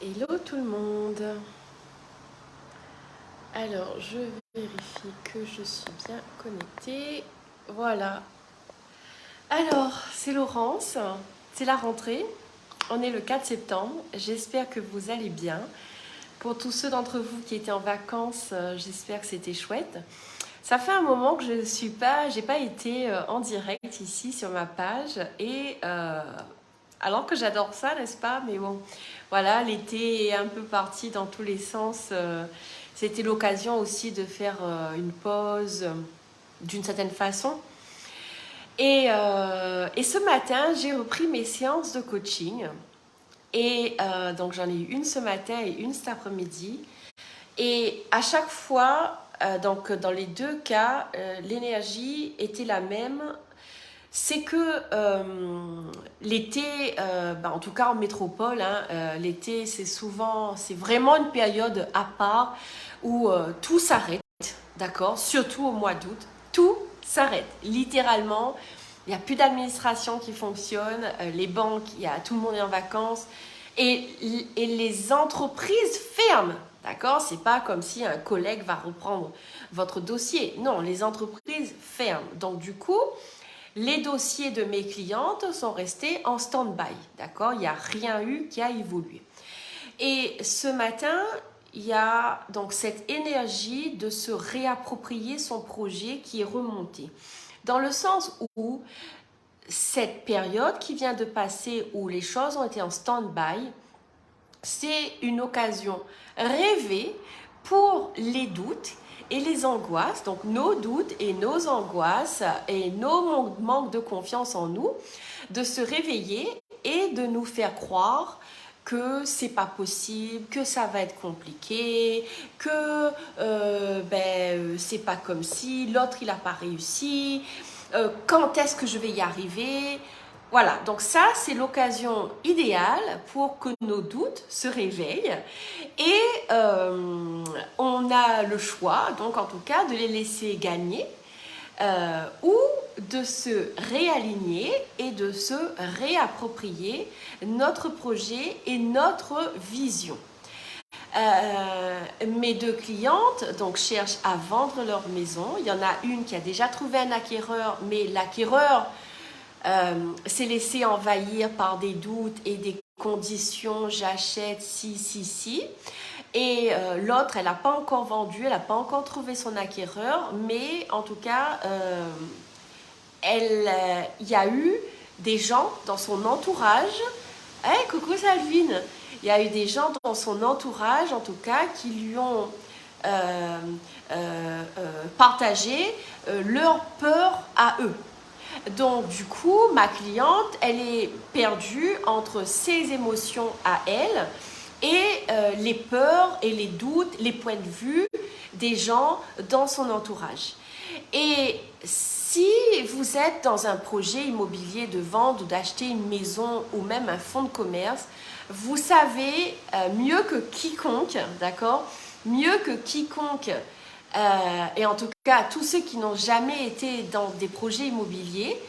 Hello tout le monde. Alors, je vérifie que je suis bien connectée. Voilà. Alors, c'est Laurence. C'est la rentrée. On est le 4 septembre. J'espère que vous allez bien. Pour tous ceux d'entre vous qui étaient en vacances, j'espère que c'était chouette. Ça fait un moment que j'ai pas été en direct ici sur ma page et alors que j'adore ça, n'est-ce pas? Mais bon, voilà, l'été est un peu parti dans tous les sens. C'était l'occasion aussi de faire une pause d'une certaine façon. Et ce matin, j'ai repris mes séances de coaching. Et donc j'en ai eu une ce matin et une cet après-midi. Et à chaque fois, donc dans les deux cas, l'énergie était la même. C'est que l'été, en tout cas en métropole, l'été c'est vraiment une période à part où tout s'arrête, d'accord? Surtout au mois d'août, tout s'arrête, littéralement. Il n'y a plus d'administration qui fonctionne, les banques, tout le monde est en vacances et les entreprises ferment. D'accord? C'est pas comme si un collègue va reprendre votre dossier. Non, les entreprises ferment. Donc du coup, les dossiers de mes clientes sont restés en stand-by. D'accord? Il n'y a rien eu qui a évolué. Et ce matin, il y a donc cette énergie de se réapproprier son projet qui est remontée. Dans le sens où cette période qui vient de passer, où les choses ont été en stand-by, c'est une occasion rêvée pour les doutes et les angoisses, donc nos doutes et nos angoisses et nos manques de confiance en nous, de se réveiller et de nous faire croire que c'est pas possible, que ça va être compliqué, que c'est pas comme si l'autre il a pas réussi, quand est-ce que je vais y arriver? Voilà, donc ça, c'est l'occasion idéale pour que nos doutes se réveillent et on a le choix, donc en tout cas, de les laisser gagner ou de se réaligner et de se réapproprier notre projet et notre vision. Mes deux clientes donc cherchent à vendre leur maison. Il y en a une qui a déjà trouvé un acquéreur, mais l'acquéreur s'est laissé envahir par des doutes et des conditions, j'achète si. Et l'autre, elle n'a pas encore vendu, elle n'a pas encore trouvé son acquéreur, mais en tout cas, il y a eu des gens dans son entourage. Hey, coucou Salvine! Il y a eu des gens dans son entourage, en tout cas, qui lui ont partagé leur peur à eux. Donc du coup, ma cliente, elle est perdue entre ses émotions à elle et les peurs et les doutes, les points de vue des gens dans son entourage. Et si vous êtes dans un projet immobilier de vente ou d'acheter une maison ou même un fonds de commerce, vous savez mieux que quiconque, d'accord? Mieux que quiconque et en tout cas tous ceux qui n'ont jamais été dans des projets immobiliers,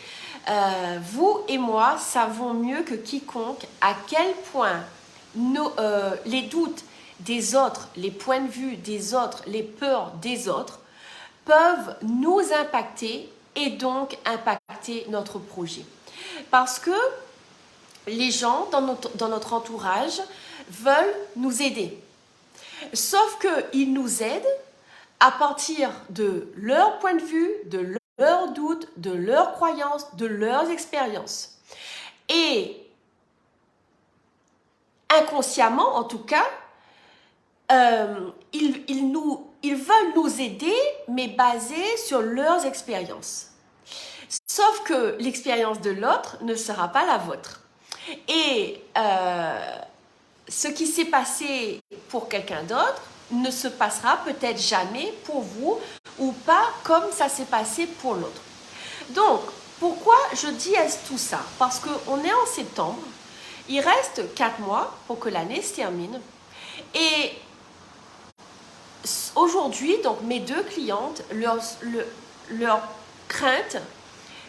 vous et moi savons mieux que quiconque à quel point les doutes des autres, les points de vue des autres, les peurs des autres peuvent nous impacter et donc impacter notre projet. Parce que les gens dans notre entourage veulent nous aider. Sauf qu'ils nous aident à partir de leur point de vue, de leurs doutes, de leurs croyances, de leurs expériences. Et inconsciemment, en tout cas, ils veulent nous aider, mais basés sur leurs expériences. Sauf que l'expérience de l'autre ne sera pas la vôtre. Et ce qui s'est passé pour quelqu'un d'autre ne se passera peut-être jamais pour vous ou pas comme ça s'est passé pour l'autre. Donc, pourquoi je dis tout ça? Parce qu'on est en septembre, il reste 4 mois pour que l'année se termine. Et aujourd'hui, donc mes deux clientes, leur crainte,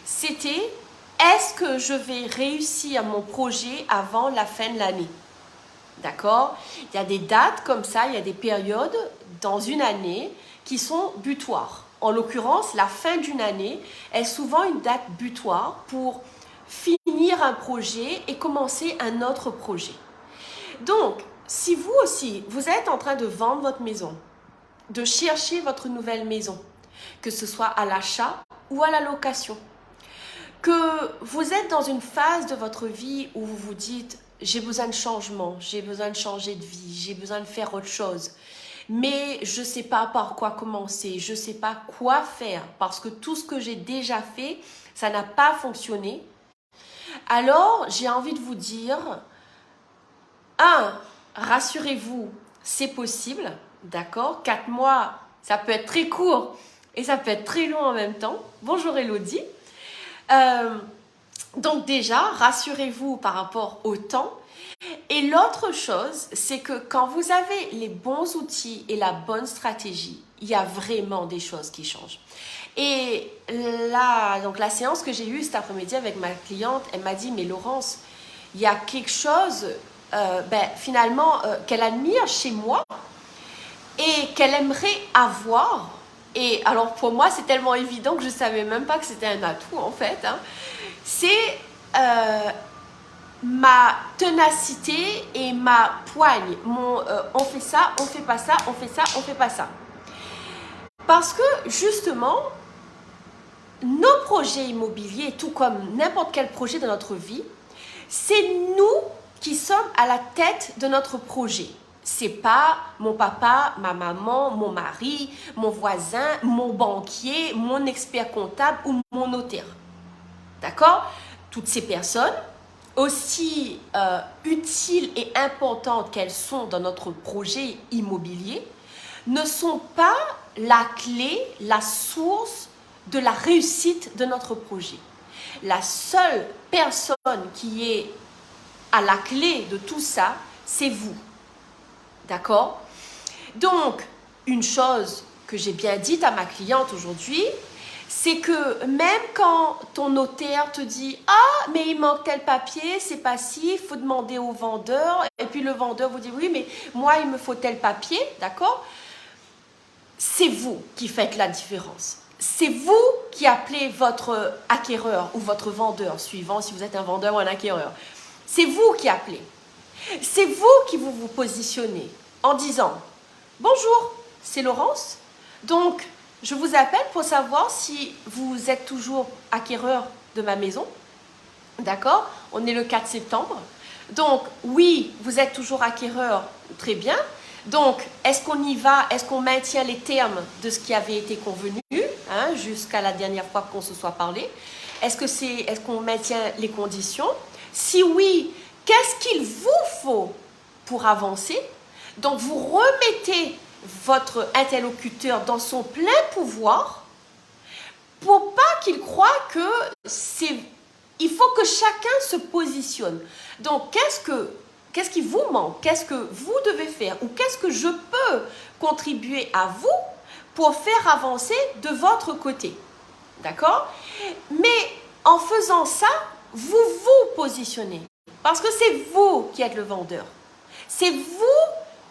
c'était est-ce que je vais réussir mon projet avant la fin de l'année? D'accord? Il y a des dates comme ça, il y a des périodes dans une année qui sont butoirs. En l'occurrence, la fin d'une année est souvent une date butoir pour finir un projet et commencer un autre projet. Donc, si vous aussi, vous êtes en train de vendre votre maison, de chercher votre nouvelle maison, que ce soit à l'achat ou à la location, que vous êtes dans une phase de votre vie où vous vous dites « j'ai besoin de changement, j'ai besoin de changer de vie, j'ai besoin de faire autre chose », mais je ne sais pas par quoi commencer, je ne sais pas quoi faire parce que tout ce que j'ai déjà fait, ça n'a pas fonctionné. Alors, j'ai envie de vous dire, rassurez-vous, c'est possible, d'accord? 4 mois, ça peut être très court et ça peut être très long en même temps. Bonjour Elodie. Donc déjà, rassurez-vous par rapport au temps. Et l'autre chose, c'est que quand vous avez les bons outils et la bonne stratégie, il y a vraiment des choses qui changent. Et là, donc la séance que j'ai eue cet après-midi avec ma cliente, elle m'a dit, mais Laurence, il y a quelque chose finalement qu'elle admire chez moi et qu'elle aimerait avoir. Et alors pour moi, c'est tellement évident que je ne savais même pas que c'était un atout en fait. Hein. C'est ma ténacité et ma poigne. On fait ça, on fait pas ça, on fait ça, on fait pas ça. Parce que justement, nos projets immobiliers, tout comme n'importe quel projet de notre vie, c'est nous qui sommes à la tête de notre projet. C'est pas mon papa, ma maman, mon mari, mon voisin, mon banquier, mon expert comptable ou mon notaire. D'accord? Toutes ces personnes, aussi utiles et importantes qu'elles sont dans notre projet immobilier, ne sont pas la clé, la source de la réussite de notre projet. La seule personne qui est à la clé de tout ça, c'est vous. D'accord? Donc, une chose que j'ai bien dite à ma cliente aujourd'hui, c'est que même quand ton notaire te dit « Ah, mais il manque tel papier, c'est pas si, il faut demander au vendeur. » Et puis le vendeur vous dit « Oui, mais moi, il me faut tel papier. » D'accord? C'est vous qui faites la différence. C'est vous qui appelez votre acquéreur ou votre vendeur, suivant si vous êtes un vendeur ou un acquéreur. C'est vous qui appelez. C'est vous qui vous positionnez en disant « Bonjour, c'est Laurence. Donc, je vous appelle pour savoir si vous êtes toujours acquéreur de ma maison. » D'accord? On est le 4 septembre. Donc, oui, vous êtes toujours acquéreur. Très bien. Donc, est-ce qu'on y va? Est-ce qu'on maintient les termes de ce qui avait été convenu jusqu'à la dernière fois qu'on se soit parlé? Est-ce qu'on maintient les conditions? Si oui, qu'est-ce qu'il vous faut pour avancer? Donc, vous remettez votre interlocuteur dans son plein pouvoir pour pas qu'il croie que c'est... Il faut que chacun se positionne. Donc, qu'est-ce qui vous manque? Qu'est-ce que vous devez faire? Ou qu'est-ce que je peux contribuer à vous pour faire avancer de votre côté? D'accord? Mais en faisant ça, vous vous positionnez. Parce que c'est vous qui êtes le vendeur. C'est vous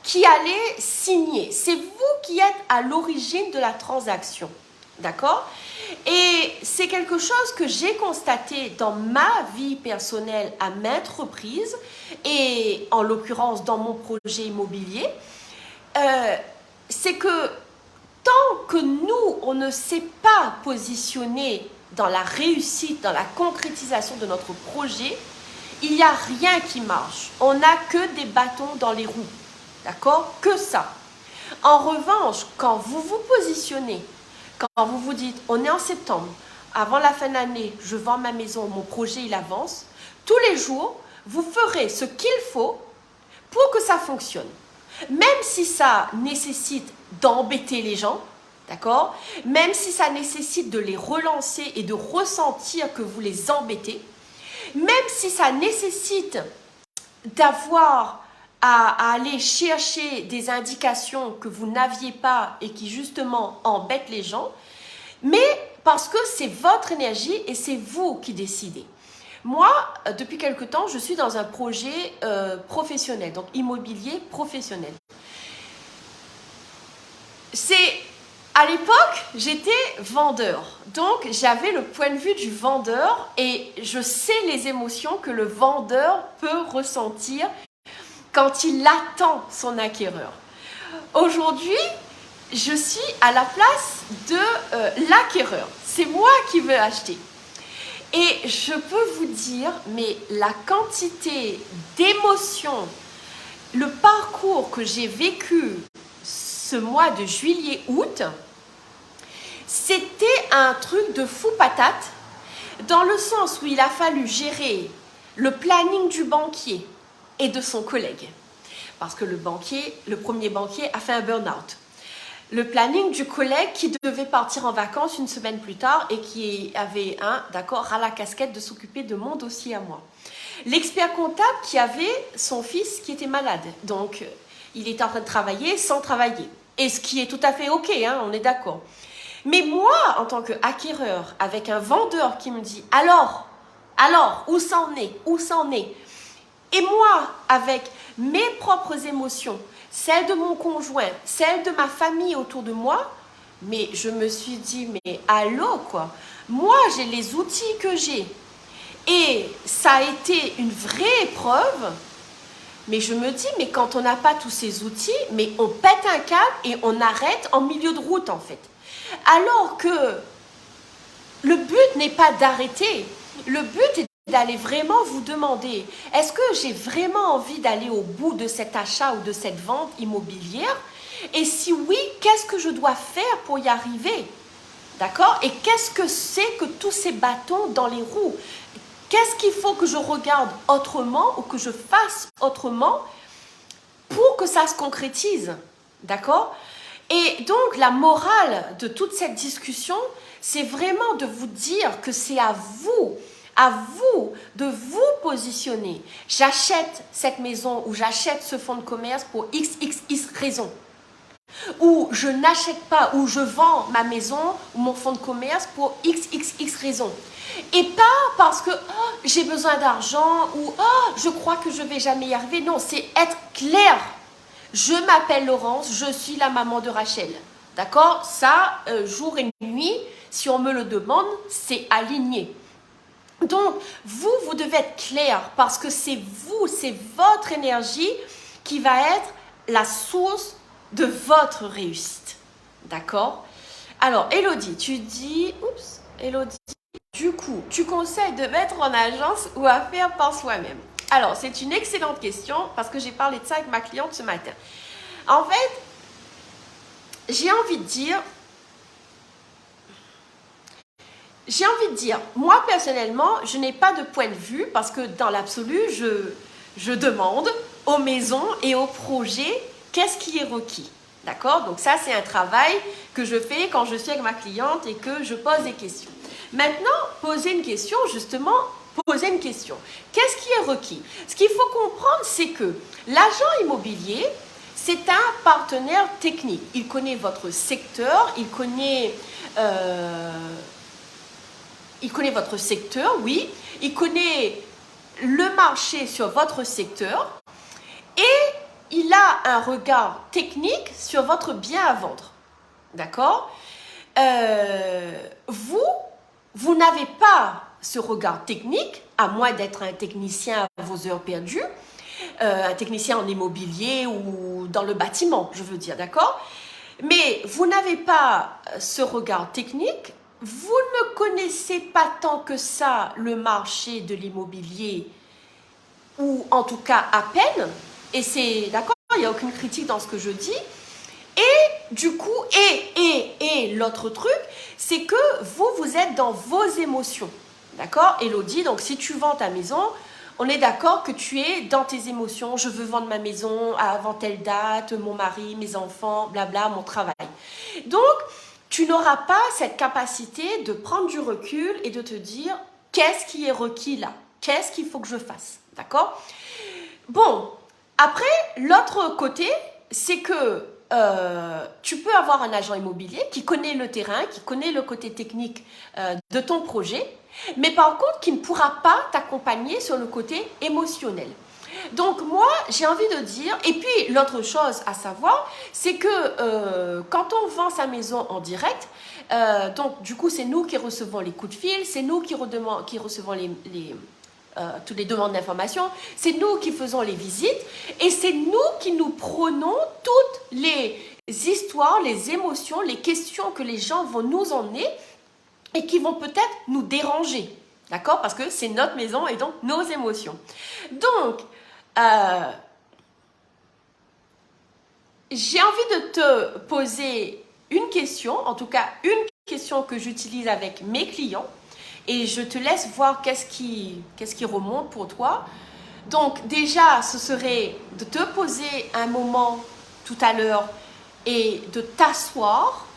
qui allez signer. C'est vous qui êtes à l'origine de la transaction. D'accord? Et c'est quelque chose que j'ai constaté dans ma vie personnelle à maintes reprises, et en l'occurrence dans mon projet immobilier, c'est que tant que nous, on ne s'est pas positionné dans la réussite, dans la concrétisation de notre projet, il n'y a rien qui marche. On n'a que des bâtons dans les roues. D'accord? Que ça. En revanche, quand vous vous positionnez, quand vous vous dites, on est en septembre, avant la fin de l'année, je vends ma maison, mon projet, il avance, tous les jours, vous ferez ce qu'il faut pour que ça fonctionne. Même si ça nécessite d'embêter les gens, d'accord? Même si ça nécessite de les relancer et de ressentir que vous les embêtez, même si ça nécessite d'avoir à aller chercher des indications que vous n'aviez pas et qui justement embêtent les gens, mais parce que c'est votre énergie et c'est vous qui décidez. Moi, depuis quelque temps, je suis dans un projet professionnel, donc immobilier professionnel. À l'époque, j'étais vendeur. Donc, j'avais le point de vue du vendeur et je sais les émotions que le vendeur peut ressentir quand il attend son acquéreur. Aujourd'hui, je suis à la place de l'acquéreur. C'est moi qui veux acheter. Et je peux vous dire, mais la quantité d'émotions, le parcours que j'ai vécu ce mois de juillet-août, c'était un truc de fou patate, dans le sens où il a fallu gérer le planning du banquier et de son collègue. Parce que le premier banquier a fait un burn-out. Le planning du collègue qui devait partir en vacances une semaine plus tard et qui avait à la casquette de s'occuper de mon dossier à moi. L'expert comptable qui avait son fils qui était malade. Donc, il était en train de travailler sans travailler. Et ce qui est tout à fait OK, on est d'accord. Mais moi, en tant qu'acquéreur, avec un vendeur qui me dit « Alors, où ça en est ?» Et moi, avec mes propres émotions, celles de mon conjoint, celles de ma famille autour de moi, mais je me suis dit, mais allô quoi, moi j'ai les outils que j'ai. Et ça a été une vraie épreuve, mais je me dis, mais quand on n'a pas tous ces outils, mais on pète un câble et on arrête en milieu de route en fait. Alors que le but n'est pas d'arrêter, le but est d'aller vraiment vous demander, est-ce que j'ai vraiment envie d'aller au bout de cet achat ou de cette vente immobilière? Et si oui, qu'est-ce que je dois faire pour y arriver? D'accord? Et qu'est-ce que c'est que tous ces bâtons dans les roues? Qu'est-ce qu'il faut que je regarde autrement ou que je fasse autrement pour que ça se concrétise? D'accord? Et donc, la morale de toute cette discussion, c'est vraiment de vous dire que c'est à vous de vous positionner. J'achète cette maison ou j'achète ce fonds de commerce pour XXX raisons. Ou je n'achète pas, ou je vends ma maison ou mon fonds de commerce pour XXX raisons. Et pas parce que j'ai besoin d'argent ou je crois que je ne vais jamais y arriver. Non, c'est être clair. Je m'appelle Laurence, je suis la maman de Rachel. D'accord? Ça, jour et nuit, si on me le demande, c'est aligné. Donc, vous devez être clair parce que c'est vous, c'est votre énergie qui va être la source de votre réussite. D'accord? Alors, Elodie, tu dis, Elodie, du coup, tu conseilles de mettre en agence ou à faire par soi-même? Alors, c'est une excellente question parce que j'ai parlé de ça avec ma cliente ce matin. En fait, j'ai envie de dire, moi personnellement, je n'ai pas de point de vue parce que dans l'absolu, je demande aux maisons et aux projets qu'est-ce qui est requis. D'accord? Donc ça, c'est un travail que je fais quand je suis avec ma cliente et que je pose des questions. Maintenant, poser une question. Qu'est-ce qui est requis? Ce qu'il faut comprendre, c'est que l'agent immobilier, c'est un partenaire technique. Il connaît votre secteur, il connaît votre secteur, oui. Il connaît le marché sur votre secteur et il a un regard technique sur votre bien à vendre. D'accord? Vous n'avez pas ce regard technique, à moins d'être un technicien à vos heures perdues, un technicien en immobilier ou dans le bâtiment, je veux dire, d'accord? Mais vous n'avez pas ce regard technique, vous ne connaissez pas tant que ça le marché de l'immobilier, ou en tout cas à peine, et c'est, d'accord, il n'y a aucune critique dans ce que je dis, et du coup, et l'autre truc, c'est que vous êtes dans vos émotions, d'accord, Elodie? Donc si tu vends ta maison, on est d'accord que tu es dans tes émotions. Je veux vendre ma maison avant telle date, mon mari, mes enfants, blabla, mon travail. Donc, tu n'auras pas cette capacité de prendre du recul et de te dire qu'est-ce qui est requis là? Qu'est-ce qu'il faut que je fasse? D'accord? Bon, après, l'autre côté, c'est que tu peux avoir un agent immobilier qui connaît le terrain, qui connaît le côté technique de ton projet mais par contre qui ne pourra pas t'accompagner sur le côté émotionnel. Donc moi, j'ai envie de dire, et puis l'autre chose à savoir, c'est que quand on vend sa maison en direct, donc du coup c'est nous qui recevons les coups de fil, c'est nous qui recevons toutes les demandes d'information, c'est nous qui faisons les visites, et c'est nous qui nous prenons toutes les histoires, les émotions, les questions que les gens vont nous emmener et qui vont peut-être nous déranger, d'accord? Parce que c'est notre maison et donc nos émotions. Donc, j'ai envie de te poser une question, en tout cas une question que j'utilise avec mes clients, et je te laisse voir qu'est-ce qui remonte pour toi. Donc déjà, ce serait de te poser un moment tout à l'heure et de t'asseoir,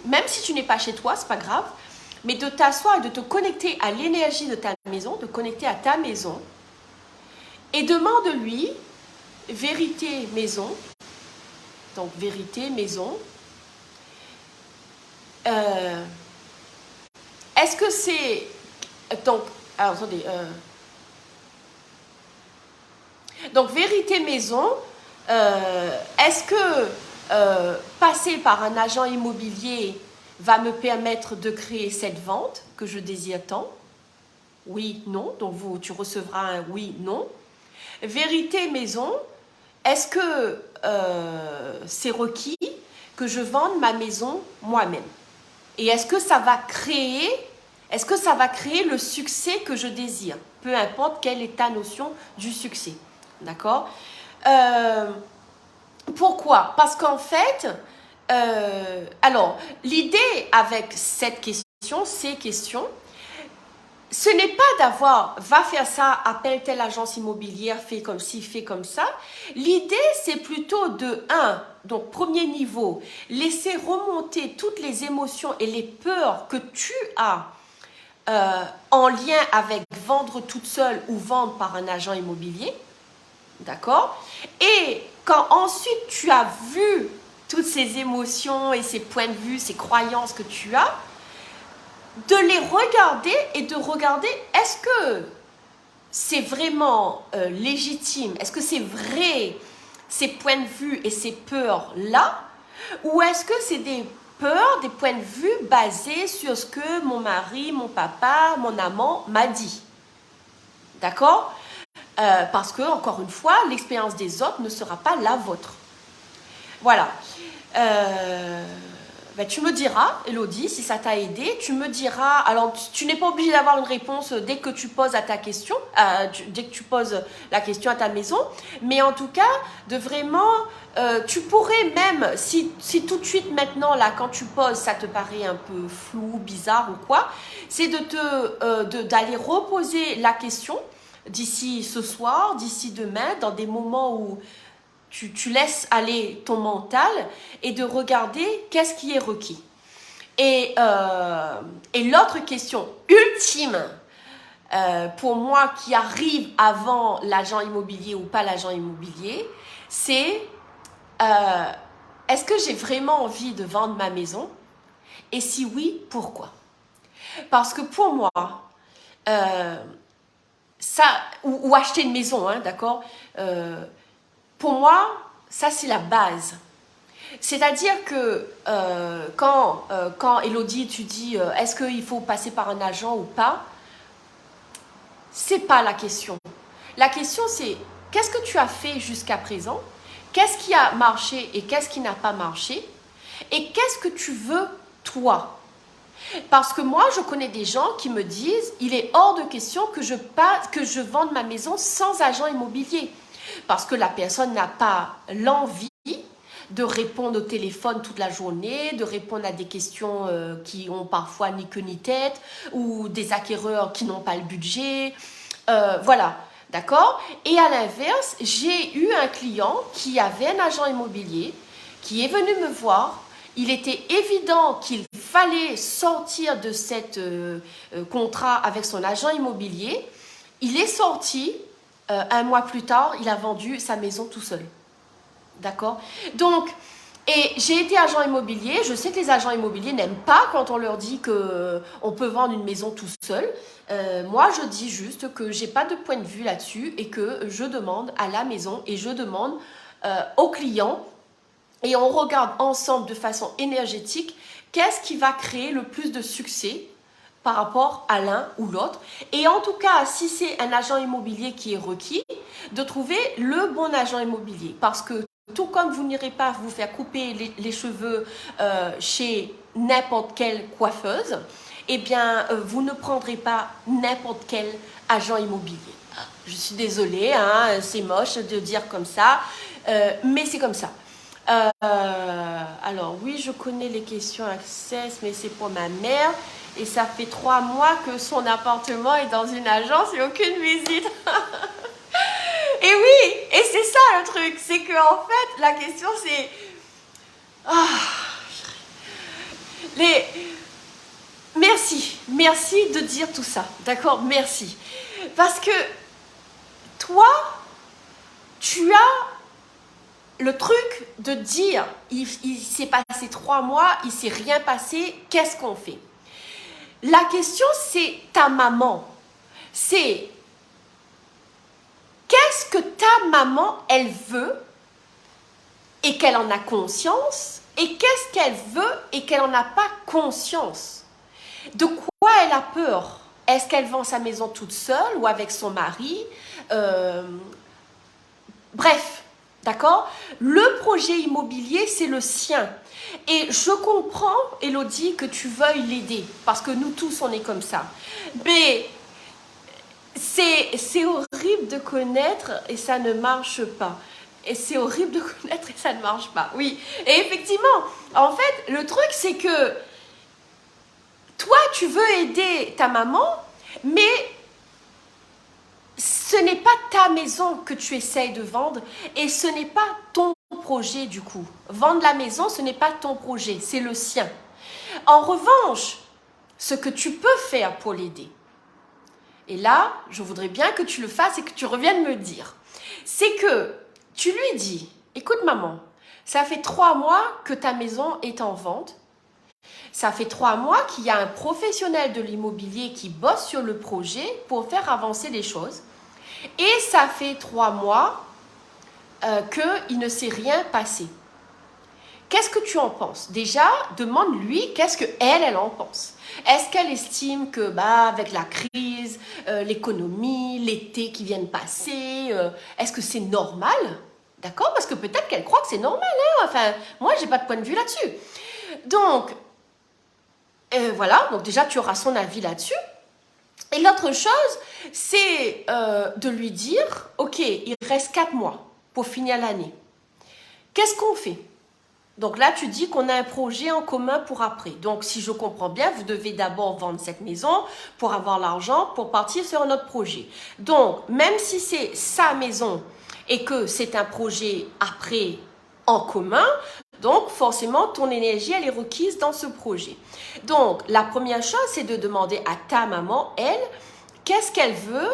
même si tu n'es pas chez toi, c'est pas grave, mais de t'asseoir et de te connecter à l'énergie de ta maison, de connecter à ta maison, et demande-lui, vérité maison, donc vérité maison, est-ce que c'est, donc, alors attendez, donc vérité maison, est-ce que passer par un agent immobilier va me permettre de créer cette vente que je désire tant? Oui, non. Donc tu recevras un oui, non. Vérité maison, est-ce que c'est requis que je vende ma maison moi-même? Et est-ce que ça va créer le succès que je désire? Peu importe quelle est ta notion du succès. D'accord? Pourquoi? Parce qu'en fait, alors, l'idée avec ces questions, ce n'est pas d'avoir, va faire ça, appelle telle agence immobilière, fais comme ci, fais comme ça. L'idée, c'est plutôt donc premier niveau, laisser remonter toutes les émotions et les peurs que tu as en lien avec vendre toute seule ou vendre par un agent immobilier. D'accord? Et quand ensuite tu as vu toutes ces émotions et ces points de vue, ces croyances que tu as, de les regarder et de regarder est-ce que c'est vraiment légitime, est-ce que c'est vrai ces points de vue et ces peurs-là, ou est-ce que c'est des peurs, des points de vue basés sur ce que mon mari, mon papa, mon amant m'a dit. D'accord? Parce que, encore une fois, l'expérience des autres ne sera pas la vôtre. Voilà. Ben, tu me diras, Elodie, si ça t'a aidé, tu me diras, alors tu n'es pas obligé d'avoir une réponse dès que tu poses dès que tu poses la question à ta maison, mais en tout cas, de vraiment, tu pourrais même, si tout de suite maintenant, là, quand tu poses, ça te paraît un peu flou, bizarre ou quoi, c'est d'aller reposer la question d'ici ce soir, d'ici demain, dans des moments où tu laisses aller ton mental et de regarder qu'est-ce qui est requis. Et l'autre question ultime, pour moi, qui arrive avant l'agent immobilier ou pas l'agent immobilier, c'est est-ce que j'ai vraiment envie de vendre ma maison? Et si oui, pourquoi? Parce que pour moi, ou acheter une maison, hein, d'accord, pour moi, ça c'est la base. C'est-à-dire que quand Elodie, tu dis est-ce qu'il faut passer par un agent ou pas, c'est pas la question. La question c'est qu'est-ce que tu as fait jusqu'à présent, qu'est-ce qui a marché et qu'est-ce qui n'a pas marché, et qu'est-ce que tu veux toi. Parce que moi, je connais des gens qui me disent il est hors de question que je vende ma maison sans agent immobilier. Parce que la personne n'a pas l'envie de répondre au téléphone toute la journée, de répondre à des questions qui ont parfois ni queue ni tête, ou des acquéreurs qui n'ont pas le budget. Voilà, d'accord? Et à l'inverse, j'ai eu un client qui avait un agent immobilier, qui est venu me voir. Il était évident qu'il fallait sortir de cet contrat avec son agent immobilier. Il est sorti. Un mois plus tard, il a vendu sa maison tout seul. D'accord? Donc, Et j'ai été agent immobilier. Je sais que les agents immobiliers n'aiment pas quand on leur dit qu'on peut vendre une maison tout seul. Moi, je dis juste que j'ai pas de point de vue là-dessus et que je demande à la maison et je demande aux clients et on regarde ensemble de façon énergétique qu'est-ce qui va créer le plus de succès par rapport à l'un ou l'autre. Et en tout cas, si c'est un agent immobilier qui est requis, de trouver le bon agent immobilier. Parce que tout comme vous n'irez pas vous faire couper les cheveux chez n'importe quelle coiffeuse, eh bien, vous ne prendrez pas n'importe quel agent immobilier. Je suis désolée, hein, c'est moche de dire comme ça, mais c'est comme ça. Alors oui, je connais les questions Access, mais c'est pour ma mère. Et ça fait 3 mois que son appartement est dans une agence et aucune visite. Et oui, et c'est ça le truc, c'est que en fait, la question c'est... Merci de dire tout ça, d'accord, merci. Parce que toi, tu as le truc de dire, il s'est passé 3 mois, il s'est rien passé, qu'est-ce qu'on fait? La question c'est ta maman, c'est... Qu'est-ce que ta maman, elle veut et qu'elle en a conscience et qu'est-ce qu'elle veut et qu'elle n'en a pas conscience? De quoi elle a peur? Est-ce qu'elle vend sa maison toute seule ou avec son mari? Bref, d'accord? Le projet immobilier, c'est le sien. Et je comprends, Elodie, que tu veuilles l'aider parce que nous tous, on est comme ça. Mais... c'est horrible de connaître et ça ne marche pas. Et c'est horrible de connaître et ça ne marche pas. Oui. Et effectivement, en fait, le truc, c'est que toi, tu veux aider ta maman, mais ce n'est pas ta maison que tu essayes de vendre et ce n'est pas ton projet du coup. Vendre la maison, ce n'est pas ton projet, c'est le sien. En revanche, ce que tu peux faire pour l'aider, et là, je voudrais bien que tu le fasses et que tu reviennes me dire. C'est que tu lui dis, écoute maman, ça fait 3 mois que ta maison est en vente. Ça fait 3 mois qu'il y a un professionnel de l'immobilier qui bosse sur le projet pour faire avancer les choses. Et ça fait 3 mois qu'il ne s'est rien passé. Qu'est-ce que tu en penses? Déjà, demande-lui qu'est-ce qu'elle en pense. Est-ce qu'elle estime que, avec la crise, l'économie, l'été qui vient de passer, est-ce que c'est normal? D'accord? Parce que peut-être qu'elle croit que c'est normal. Hein? Enfin, moi, j'ai pas de point de vue là-dessus. Donc, voilà. Donc déjà, tu auras son avis là-dessus. Et l'autre chose, c'est de lui dire, ok, il reste 4 mois pour finir l'année. Qu'est-ce qu'on fait? Donc là, tu dis qu'on a un projet en commun pour après. Donc, si je comprends bien, vous devez d'abord vendre cette maison pour avoir l'argent pour partir sur un autre projet. Donc, même si c'est sa maison et que c'est un projet après en commun, donc forcément, ton énergie, elle est requise dans ce projet. Donc, la première chose, c'est de demander à ta maman, elle, qu'est-ce qu'elle veut?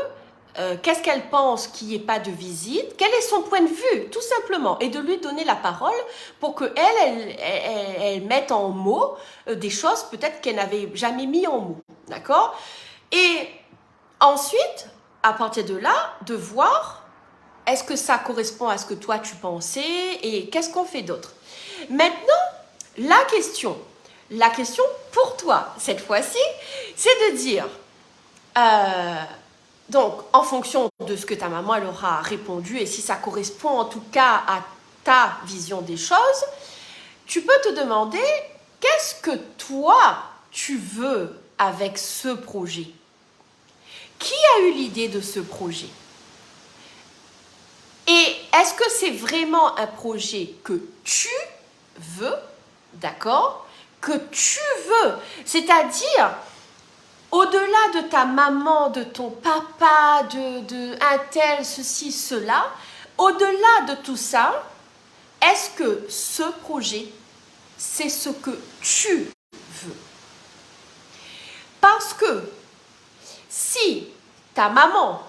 Qu'est-ce qu'elle pense qu'il n'y ait pas de visite? Quel est son point de vue, tout simplement? Et de lui donner la parole pour qu'elle mette en mots des choses peut-être qu'elle n'avait jamais mis en mots. D'accord? Et ensuite, à partir de là, de voir est-ce que ça correspond à ce que toi tu pensais et qu'est-ce qu'on fait d'autre? Maintenant, la question pour toi, cette fois-ci, c'est de dire... donc, en fonction de ce que ta maman elle aura répondu et si ça correspond en tout cas à ta vision des choses, tu peux te demander qu'est-ce que toi tu veux avec ce projet? Qui a eu l'idée de ce projet? Et est-ce que c'est vraiment un projet que tu veux, d'accord? Que tu veux, c'est-à-dire... Au-delà de ta maman, de ton papa, de un tel, ceci, cela, au-delà de tout ça, est-ce que ce projet, c'est ce que tu veux? Parce que si ta maman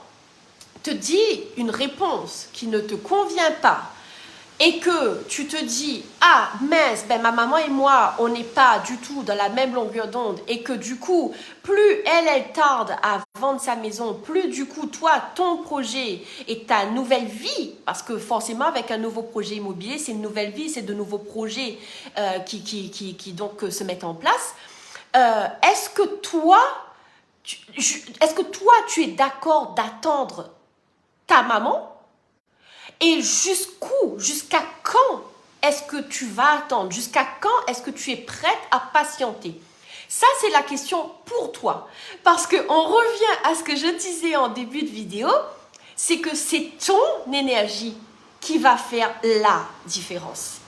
te dit une réponse qui ne te convient pas et que tu te dis, ah mince, ben, ma maman et moi, on n'est pas du tout dans la même longueur d'onde et que du coup, plus elle tarde à vendre sa maison, plus du coup, toi, ton projet et ta nouvelle vie, parce que forcément, avec un nouveau projet immobilier, c'est une nouvelle vie, c'est de nouveaux projets qui donc se mettent en place. Est-ce que toi, tu es d'accord d'attendre ta maman? Et jusqu'à quand est-ce que tu vas attendre? Jusqu'à quand est-ce que tu es prête à patienter? Ça, c'est la question pour toi. Parce qu'on revient à ce que je disais en début de vidéo, c'est que c'est ton énergie qui va faire la différence.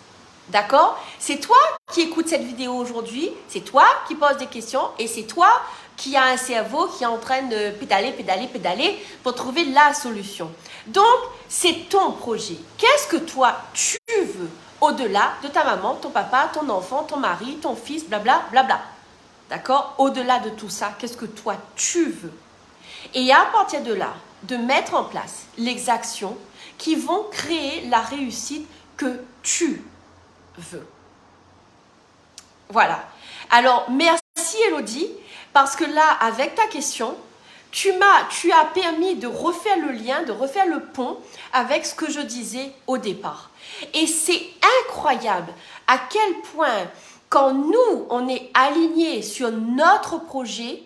D'accord? C'est toi qui écoutes cette vidéo aujourd'hui, c'est toi qui poses des questions et c'est toi qui a un cerveau qui est en train de pédaler pour trouver la solution. Donc, c'est ton projet. Qu'est-ce que toi, tu veux au-delà de ta maman, ton papa, ton enfant, ton mari, ton fils, blabla, blabla. D'accord? Au-delà de tout ça, qu'est-ce que toi, tu veux? Et à partir de là, de mettre en place les actions qui vont créer la réussite que tu veux. Voilà. Alors, merci Elodie, parce que là, avec ta question, tu as permis de refaire le lien, de refaire le pont avec ce que je disais au départ. Et c'est incroyable à quel point, quand nous, on est alignés sur notre projet,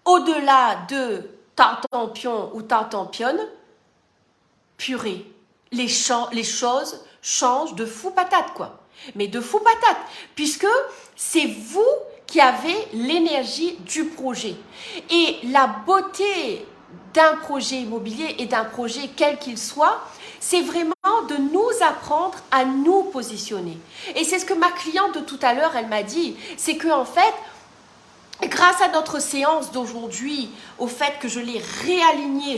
au-delà de tartempion ou tartampionne, purée, les choses changent de fou patate, quoi. Mais de fou patate, puisque c'est vous qui avez l'énergie du projet. Et la beauté d'un projet immobilier et d'un projet quel qu'il soit, c'est vraiment de nous apprendre à nous positionner. Et c'est ce que ma cliente de tout à l'heure, elle m'a dit, c'est qu'en fait, grâce à notre séance d'aujourd'hui, au fait que je l'ai réalignée,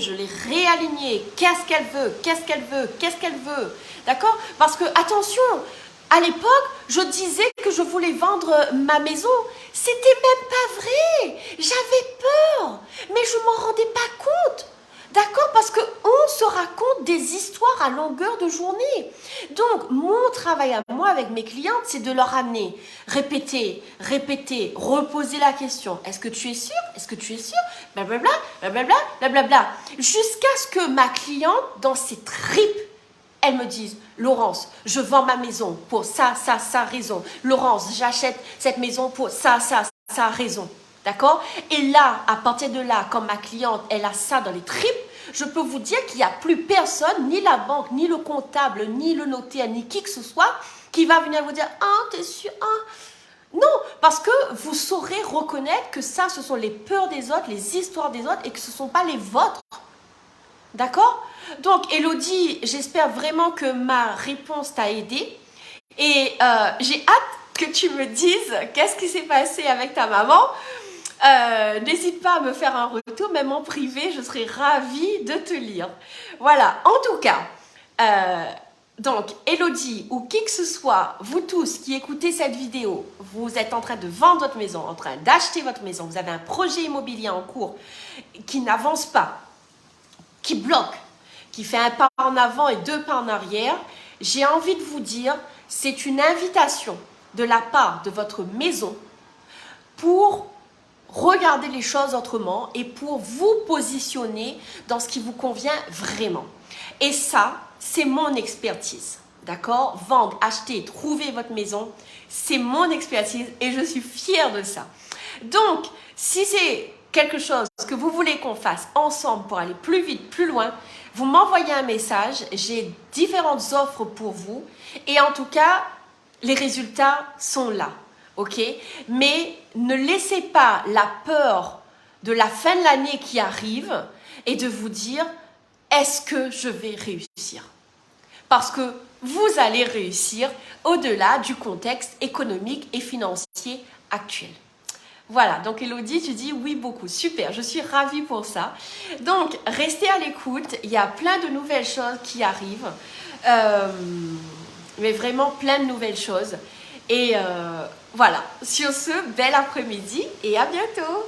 qu'est-ce qu'elle veut, d'accord? Parce que, attention, à l'époque, je disais que je voulais vendre ma maison. C'était même pas vrai. J'avais peur, mais je m'en rendais pas compte. D'accord? Parce qu'on se raconte des histoires à longueur de journée. Donc, mon travail à moi avec mes clientes, c'est de leur amener, répéter, reposer la question. Est-ce que tu es sûr? Est-ce que tu es sûr? Blablabla, blablabla, blablabla. Jusqu'à ce que ma cliente, dans ses tripes, elle me dise, Laurence, je vends ma maison pour ça raison. Laurence, j'achète cette maison pour ça raison. D'accord? Et là, à partir de là, quand ma cliente, elle a ça dans les tripes, je peux vous dire qu'il n'y a plus personne, ni la banque, ni le comptable, ni le notaire, ni qui que ce soit, qui va venir vous dire « Ah, t'es sûr? Ah ?» Non, parce que vous saurez reconnaître que ça, ce sont les peurs des autres, les histoires des autres, et que ce ne sont pas les vôtres. D'accord? Donc, Elodie, j'espère vraiment que ma réponse t'a aidé. Et j'ai hâte que tu me dises qu'est-ce qui s'est passé avec ta maman. N'hésite pas à me faire un retour, même en privé, je serai ravie de te lire. Voilà, en tout cas, donc Elodie ou qui que ce soit, vous tous qui écoutez cette vidéo, vous êtes en train de vendre votre maison, en train d'acheter votre maison, vous avez un projet immobilier en cours qui n'avance pas, qui bloque, qui fait un pas en avant et deux pas en arrière, j'ai envie de vous dire, c'est une invitation de la part de votre maison pour regarder les choses autrement et pour vous positionner dans ce qui vous convient vraiment. Et ça, c'est mon expertise. D'accord? Vendre, acheter, trouver votre maison, c'est mon expertise et je suis fière de ça. Donc, si c'est quelque chose que vous voulez qu'on fasse ensemble pour aller plus vite, plus loin, vous m'envoyez un message. J'ai différentes offres pour vous et en tout cas, les résultats sont là. Ok? Mais ne laissez pas la peur de la fin de l'année qui arrive et de vous dire est-ce que je vais réussir? Parce que vous allez réussir au-delà du contexte économique et financier actuel. Voilà, donc Elodie, tu dis oui beaucoup, super, je suis ravie pour ça. Donc, restez à l'écoute, il y a plein de nouvelles choses qui arrivent, mais vraiment plein de nouvelles choses. Et voilà, sur ce, bel après-midi et à bientôt!